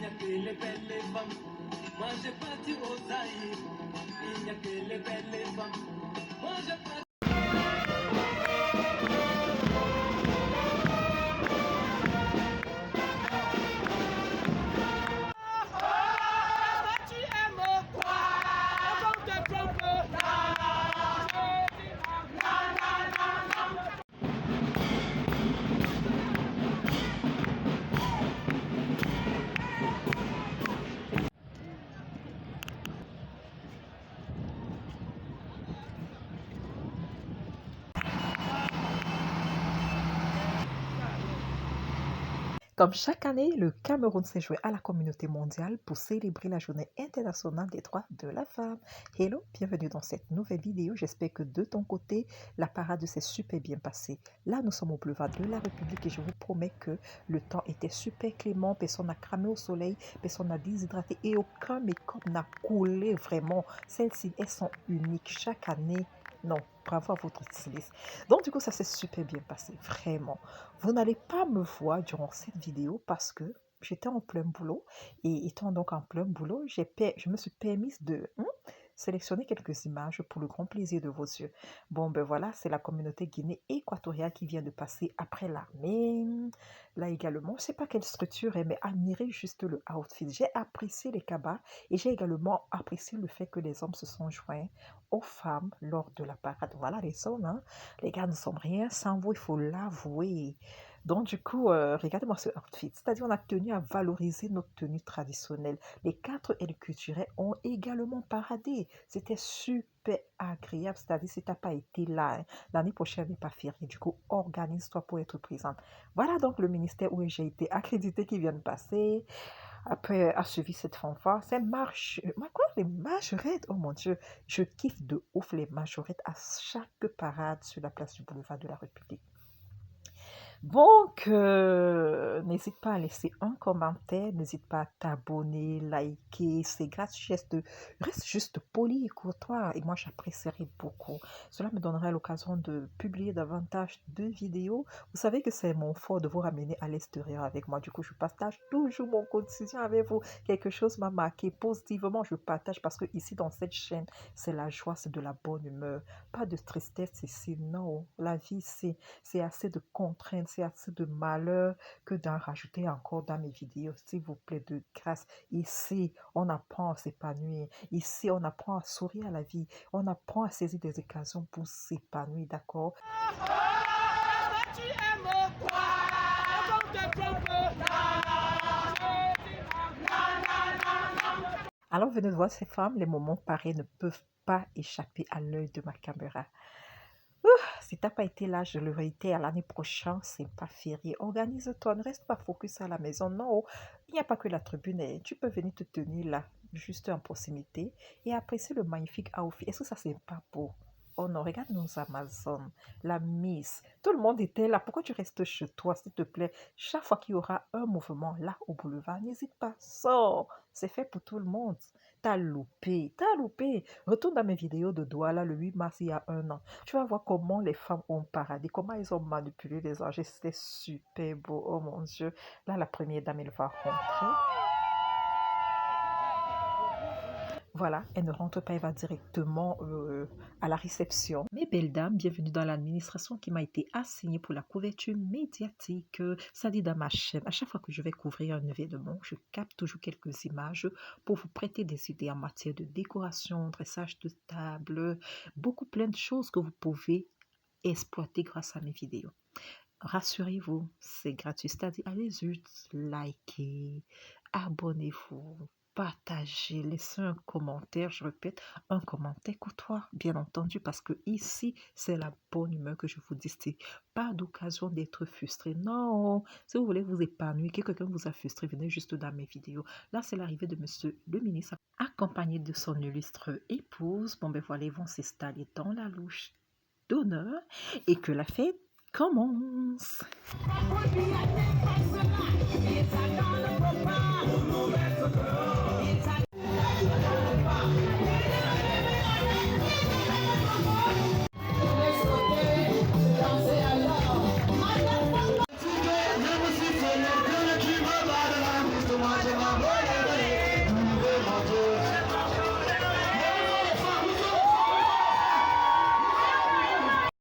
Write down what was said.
n'y a que les belles femmes. Moi j'ai parti au Zaïre, il n'y a que les belles femmes. Moi j'ai parti. Comme chaque année, le Cameroun s'est joué à la communauté mondiale pour célébrer la journée internationale des droits de la femme. Hello, bienvenue dans cette nouvelle vidéo. J'espère que de ton côté, la parade s'est super bien passée. Là, nous sommes au boulevard de la République et je vous promets que le temps était super clément. Personne n'a cramé au soleil, personne n'a déshydraté et aucun make-up n'a coulé vraiment. Celles-ci, elles sont uniques chaque année. Non, bravo à votre styliste. Donc, du coup, ça s'est super bien passé, vraiment. Vous n'allez pas me voir durant cette vidéo parce que j'étais en plein boulot et étant donc en plein boulot, je me suis permise de sélectionner quelques images pour le grand plaisir de vos yeux. Bon, ben voilà, c'est la communauté Guinée équatoriale qui vient de passer après l'armée. Là également, je ne sais pas quelle structure est, mais admirez juste le outfit. J'ai apprécié les cabas et j'ai également apprécié le fait que les hommes se sont joints aux femmes lors de la parade. Voilà les hommes, hein. Les gars ne sont rien sans vous, il faut l'avouer. Donc du coup, regardez-moi ce outfit. C'est-à-dire on a tenu à valoriser notre tenue traditionnelle. Les 4 ailes culturelles ont également paradé. C'était super agréable. C'est-à-dire si tu n'as pas été là, hein, l'année prochaine n'est pas férié. Du coup, organise-toi pour être présente. Voilà donc le ministère où j'ai été accrédité qui vient de passer. Après, a suivi cette fanfare. C'est marche. Quoi, les marcherettes? Oh mon Dieu, je kiffe de ouf les marcherettes à chaque parade sur la place du boulevard de la République. Donc, n'hésite pas à laisser un commentaire, n'hésite pas à t'abonner, liker, c'est gratuit, reste juste poli et courtois et moi j'apprécierai beaucoup. Cela me donnera l'occasion de publier davantage de vidéos. Vous savez que c'est mon fort de vous ramener à l'extérieur avec moi, du coup je partage toujours mon quotidien avec vous. Quelque chose m'a marqué positivement, je partage parce que ici dans cette chaîne, c'est la joie, c'est de la bonne humeur, pas de tristesse ici, non, la vie c'est assez de contraintes, c'est assez de malheur que d'en rajouter encore dans mes vidéos. S'il vous plaît, de grâce. Ici, on apprend à s'épanouir. Ici, on apprend à sourire à la vie. On apprend à saisir des occasions pour s'épanouir, d'accord? Alors, venez voir ces femmes, les moments pareils ne peuvent pas échapper à l'œil de ma caméra. Si tu n'as pas été là, je le réitère, l'année prochaine, c'est pas férié. Organise-toi, ne reste pas focus à la maison. Non, il n'y a pas que la tribune. Tu peux venir te tenir là, juste en proximité, et apprécier le magnifique outfit. Est-ce que ça, c'est pas beau? Oh non, regarde nos Amazones, la Miss. Tout le monde était là. Pourquoi tu restes chez toi, s'il te plaît? Chaque fois qu'il y aura un mouvement là au boulevard, n'hésite pas, sors. C'est fait pour tout le monde. T'as loupé, t'as loupé. Retourne dans mes vidéos de Douala le 8 mars il y a un an. Tu vas voir comment les femmes ont paradé, comment ils ont manipulé les âges. C'était super beau, oh mon Dieu. Là, la première dame, elle va rentrer. Voilà, elle ne rentre pas, elle va directement à la réception. Mes belles dames, bienvenue dans l'administration qui m'a été assignée pour la couverture médiatique. Ça dit dans ma chaîne, à chaque fois que je vais couvrir un événement, je capte toujours quelques images pour vous prêter des idées en matière de décoration, dressage de table, beaucoup plein de choses que vous pouvez exploiter grâce à mes vidéos. Rassurez-vous, c'est gratuit, c'est-à-dire allez juste liker, abonnez-vous, partagez, laissez un commentaire, je répète, un commentaire courtois, bien entendu, parce que ici, c'est la bonne humeur que je vous distille. Pas d'occasion d'être frustré. Non, si vous voulez vous épanouir, que quelqu'un vous a frustré, venez juste dans mes vidéos. Là, c'est l'arrivée de monsieur le ministre, accompagné de son illustre épouse. Bon, ben voilà, ils vont s'installer dans la loge d'honneur et que la fête commence.